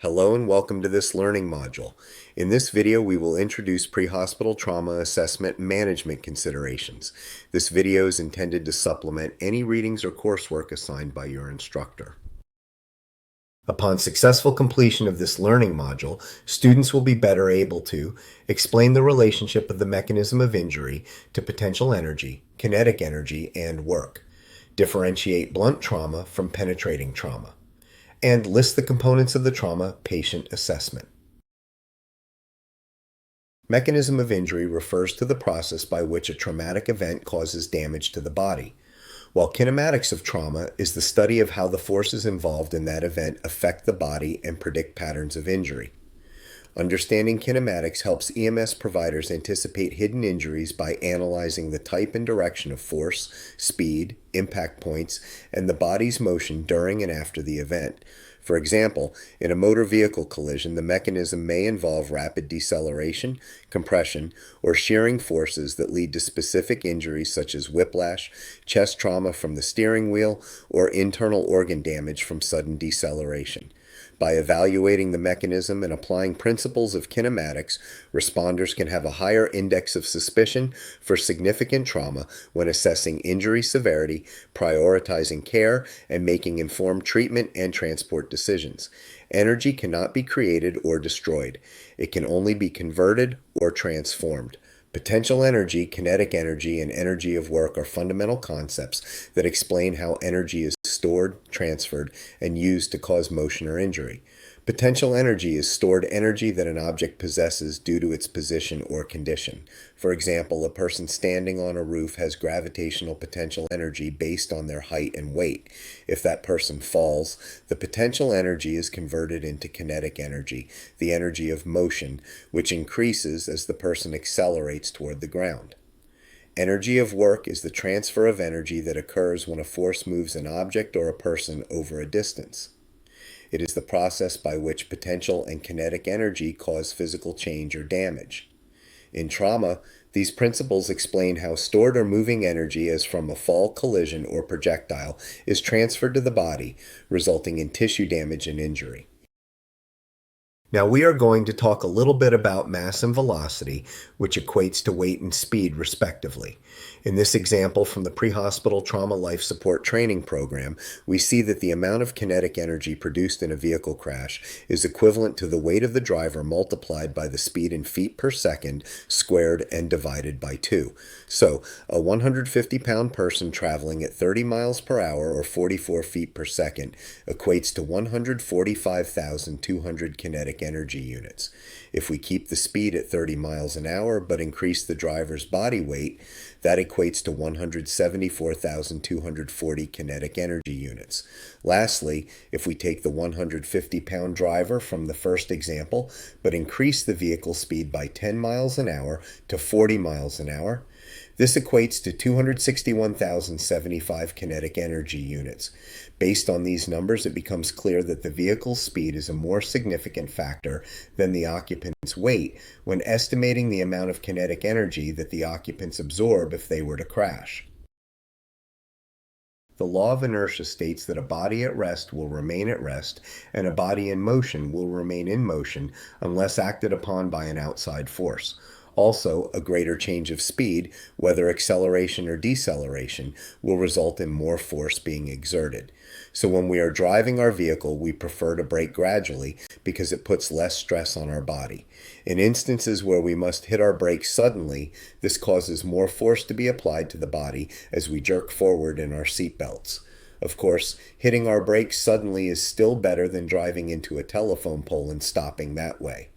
Hello and welcome to this learning module. In this video, we will introduce pre-hospital trauma assessment management considerations. This video is intended to supplement any readings or coursework assigned by your instructor. Upon successful completion of this learning module, students will be better able to explain the relationship of the mechanism of injury to potential energy, kinetic energy, and work, differentiate blunt trauma from penetrating trauma, and list the components of the trauma patient assessment. Mechanism of injury refers to the process by which a traumatic event causes damage to the body, while kinematics of trauma is the study of how the forces involved in that event affect the body and predict patterns of injury. Understanding kinematics helps EMS providers anticipate hidden injuries by analyzing the type and direction of force, speed, impact points, and the body's motion during and after the event. For example, in a motor vehicle collision, the mechanism may involve rapid deceleration, compression, or shearing forces that lead to specific injuries such as whiplash, chest trauma from the steering wheel, or internal organ damage from sudden deceleration. By evaluating the mechanism and applying principles of kinematics, responders can have a higher index of suspicion for significant trauma when assessing injury severity, prioritizing care, and making informed treatment and transport decisions. Energy cannot be created or destroyed. It can only be converted or transformed. Potential energy, kinetic energy, and energy of work are fundamental concepts that explain how energy is stored, transferred, and used to cause motion or injury. Potential energy is stored energy that an object possesses due to its position or condition. For example, a person standing on a roof has gravitational potential energy based on their height and weight. If that person falls, the potential energy is converted into kinetic energy, the energy of motion, which increases as the person accelerates toward the ground. Energy of work is the transfer of energy that occurs when a force moves an object or a person over a distance. It is the process by which potential and kinetic energy cause physical change or damage. In trauma, these principles explain how stored or moving energy as from a fall, collision, or projectile is transferred to the body, resulting in tissue damage and injury. Now we are going to talk a little bit about mass and velocity, which equates to weight and speed respectively. In this example from the Prehospital Trauma Life Support Training Program, we see that the amount of kinetic energy produced in a vehicle crash is equivalent to the weight of the driver multiplied by the speed in feet per second squared and divided by 2. So, a 150-pound person traveling at 30 miles per hour or 44 feet per second equates to 145,200 kinetic energy units. If we keep the speed at 30 miles an hour but increase the driver's body weight, that equates to 174,240 kinetic energy units. Lastly, if we take the 150-pound driver from the first example but increase the vehicle speed by 10 miles an hour to 40 miles an hour, this equates to 261,075 kinetic energy units. Based on these numbers, it becomes clear that the vehicle's speed is a more significant factor than the occupant's weight when estimating the amount of kinetic energy that the occupants absorb if they were to crash. The law of inertia states that a body at rest will remain at rest, and a body in motion will remain in motion unless acted upon by an outside force. Also, a greater change of speed, whether acceleration or deceleration, will result in more force being exerted. So when we are driving our vehicle, we prefer to brake gradually because it puts less stress on our body. In instances where we must hit our brakes suddenly, this causes more force to be applied to the body as we jerk forward in our seat belts. Of course, hitting our brakes suddenly is still better than driving into a telephone pole and stopping that way.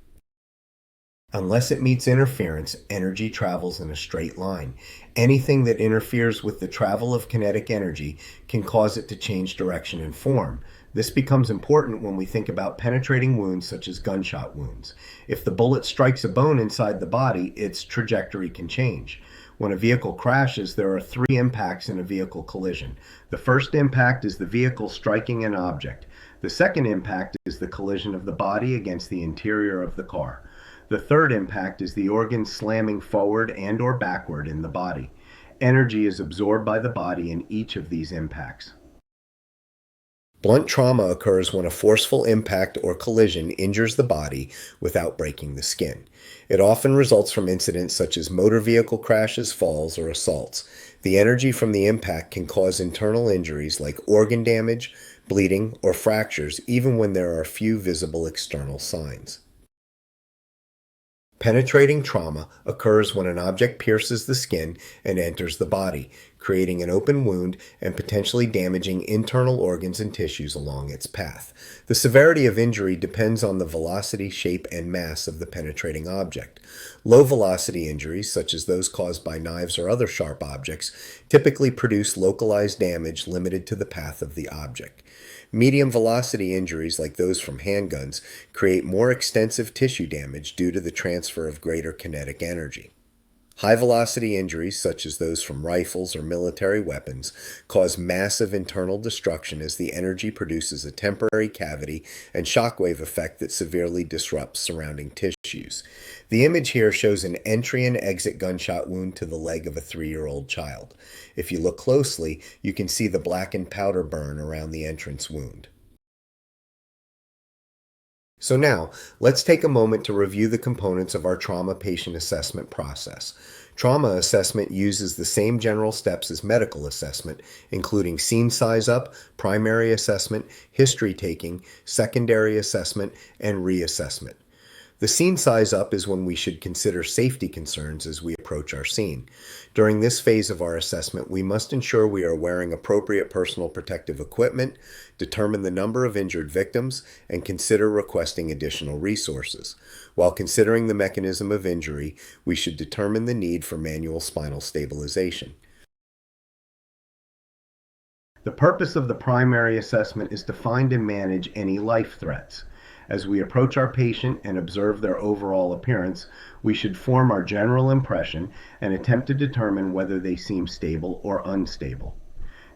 Unless it meets interference, energy travels in a straight line. Anything that interferes with the travel of kinetic energy can cause it to change direction and form. This becomes important when we think about penetrating wounds such as gunshot wounds. If the bullet strikes a bone inside the body, its trajectory can change. When a vehicle crashes, there are 3 impacts in a vehicle collision. The first impact is the vehicle striking an object. The second impact is the collision of the body against the interior of the car. The third impact is the organ slamming forward and or backward in the body. Energy is absorbed by the body in each of these impacts. Blunt trauma occurs when a forceful impact or collision injures the body without breaking the skin. It often results from incidents such as motor vehicle crashes, falls, or assaults. The energy from the impact can cause internal injuries like organ damage, bleeding, or fractures, even when there are few visible external signs. Penetrating trauma occurs when an object pierces the skin and enters the body, creating an open wound and potentially damaging internal organs and tissues along its path. The severity of injury depends on the velocity, shape, and mass of the penetrating object. Low velocity injuries, such as those caused by knives or other sharp objects, typically produce localized damage limited to the path of the object. Medium velocity injuries, like those from handguns, create more extensive tissue damage due to the transfer of greater kinetic energy. High velocity injuries, such as those from rifles or military weapons, cause massive internal destruction as the energy produces a temporary cavity and shockwave effect that severely disrupts surrounding tissues. The image here shows an entry and exit gunshot wound to the leg of a 3-year-old child. If you look closely, you can see the blackened powder burn around the entrance wound. So now, let's take a moment to review the components of our trauma patient assessment process. Trauma assessment uses the same general steps as medical assessment, including scene size up, primary assessment, history taking, secondary assessment, and reassessment. The scene size up is when we should consider safety concerns as we approach our scene. During this phase of our assessment, we must ensure we are wearing appropriate personal protective equipment, determine the number of injured victims, and consider requesting additional resources. While considering the mechanism of injury, we should determine the need for manual spinal stabilization. The purpose of the primary assessment is to find and manage any life threats. As we approach our patient and observe their overall appearance, we should form our general impression and attempt to determine whether they seem stable or unstable.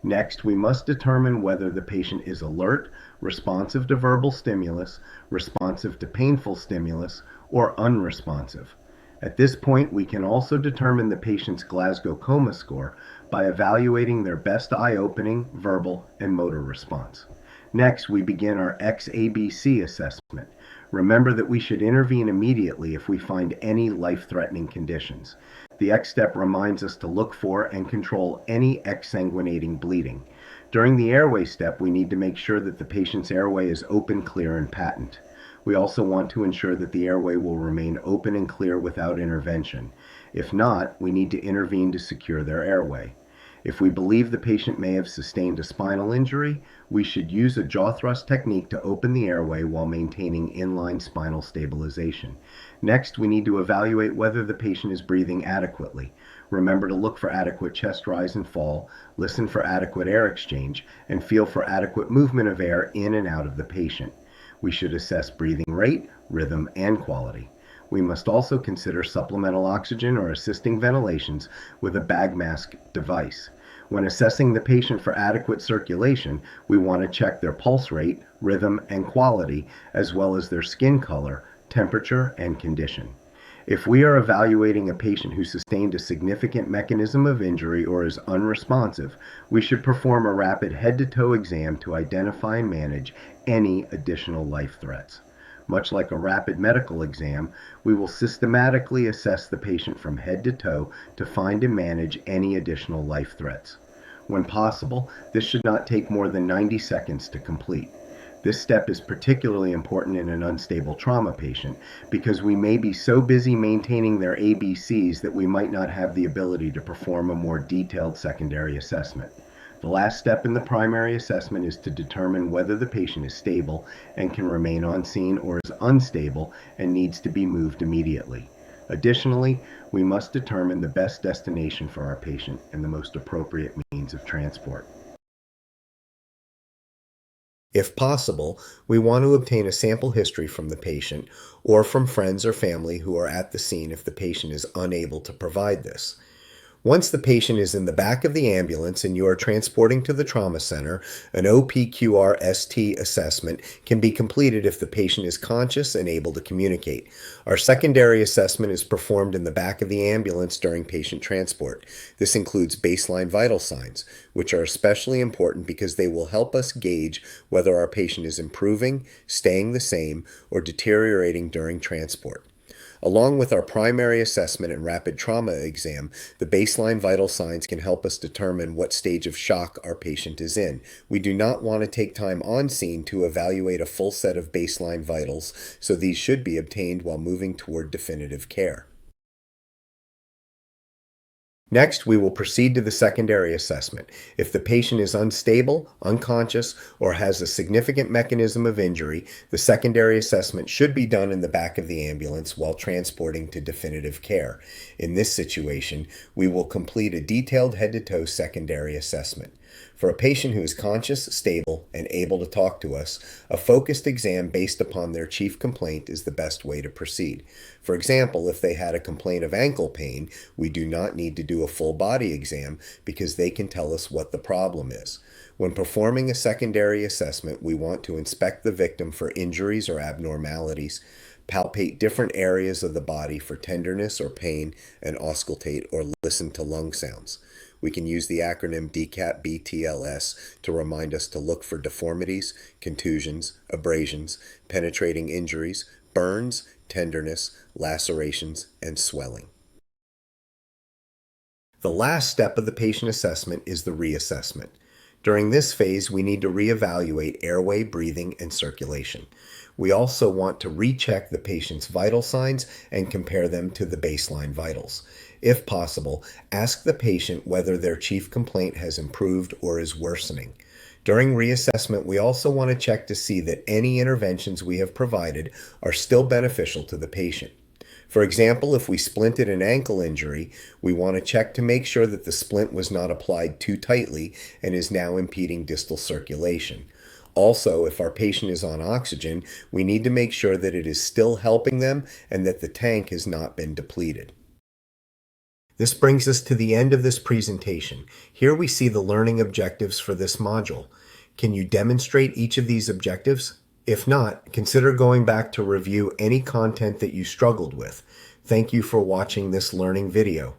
Next, we must determine whether the patient is alert, responsive to verbal stimulus, responsive to painful stimulus, or unresponsive. At this point, we can also determine the patient's Glasgow Coma score by evaluating their best eye-opening, verbal, and motor response. Next, we begin our XABC assessment. Remember that we should intervene immediately if we find any life-threatening conditions. The X step reminds us to look for and control any exsanguinating bleeding. During the airway step, we need to make sure that the patient's airway is open, clear, and patent. We also want to ensure that the airway will remain open and clear without intervention. If not, we need to intervene to secure their airway. If we believe the patient may have sustained a spinal injury, we should use a jaw thrust technique to open the airway while maintaining inline spinal stabilization. Next, we need to evaluate whether the patient is breathing adequately. Remember to look for adequate chest rise and fall, listen for adequate air exchange, and feel for adequate movement of air in and out of the patient. We should assess breathing rate, rhythm, and quality. We must also consider supplemental oxygen or assisting ventilations with a bag mask device. When assessing the patient for adequate circulation, we want to check their pulse rate, rhythm, and quality, as well as their skin color, temperature, and condition. If we are evaluating a patient who sustained a significant mechanism of injury or is unresponsive, we should perform a rapid head-to-toe exam to identify and manage any additional life threats. Much like a rapid medical exam, we will systematically assess the patient from head to toe to find and manage any additional life threats. When possible, this should not take more than 90 seconds to complete. This step is particularly important in an unstable trauma patient because we may be so busy maintaining their ABCs that we might not have the ability to perform a more detailed secondary assessment. The last step in the primary assessment is to determine whether the patient is stable and can remain on scene or is unstable and needs to be moved immediately. Additionally, we must determine the best destination for our patient and the most appropriate means of transport. If possible, we want to obtain a sample history from the patient or from friends or family who are at the scene if the patient is unable to provide this. Once the patient is in the back of the ambulance and you are transporting to the trauma center, an OPQR-ST assessment can be completed if the patient is conscious and able to communicate. Our secondary assessment is performed in the back of the ambulance during patient transport. This includes baseline vital signs, which are especially important because they will help us gauge whether our patient is improving, staying the same, or deteriorating during transport. Along with our primary assessment and rapid trauma exam, the baseline vital signs can help us determine what stage of shock our patient is in. We do not want to take time on scene to evaluate a full set of baseline vitals, so these should be obtained while moving toward definitive care. Next, we will proceed to the secondary assessment. If the patient is unstable, unconscious, or has a significant mechanism of injury, the secondary assessment should be done in the back of the ambulance while transporting to definitive care. In this situation, we will complete a detailed head-to-toe secondary assessment. For a patient who is conscious, stable, and able to talk to us, a focused exam based upon their chief complaint is the best way to proceed. For example, if they had a complaint of ankle pain, we do not need to do a full body exam because they can tell us what the problem is. When performing a secondary assessment, we want to inspect the victim for injuries or abnormalities, palpate different areas of the body for tenderness or pain, and auscultate or listen to lung sounds. We can use the acronym DCAP-BTLS to remind us to look for deformities, contusions, abrasions, penetrating injuries, burns, tenderness, lacerations, and swelling. The last step of the patient assessment is the reassessment. During this phase, we need to reevaluate airway, breathing, and circulation. We also want to recheck the patient's vital signs and compare them to the baseline vitals. If possible, ask the patient whether their chief complaint has improved or is worsening. During reassessment, we also want to check to see that any interventions we have provided are still beneficial to the patient. For example, if we splinted an ankle injury, we want to check to make sure that the splint was not applied too tightly and is now impeding distal circulation. Also, if our patient is on oxygen, we need to make sure that it is still helping them and that the tank has not been depleted. This brings us to the end of this presentation. Here we see the learning objectives for this module. Can you demonstrate each of these objectives? If not, consider going back to review any content that you struggled with. Thank you for watching this learning video.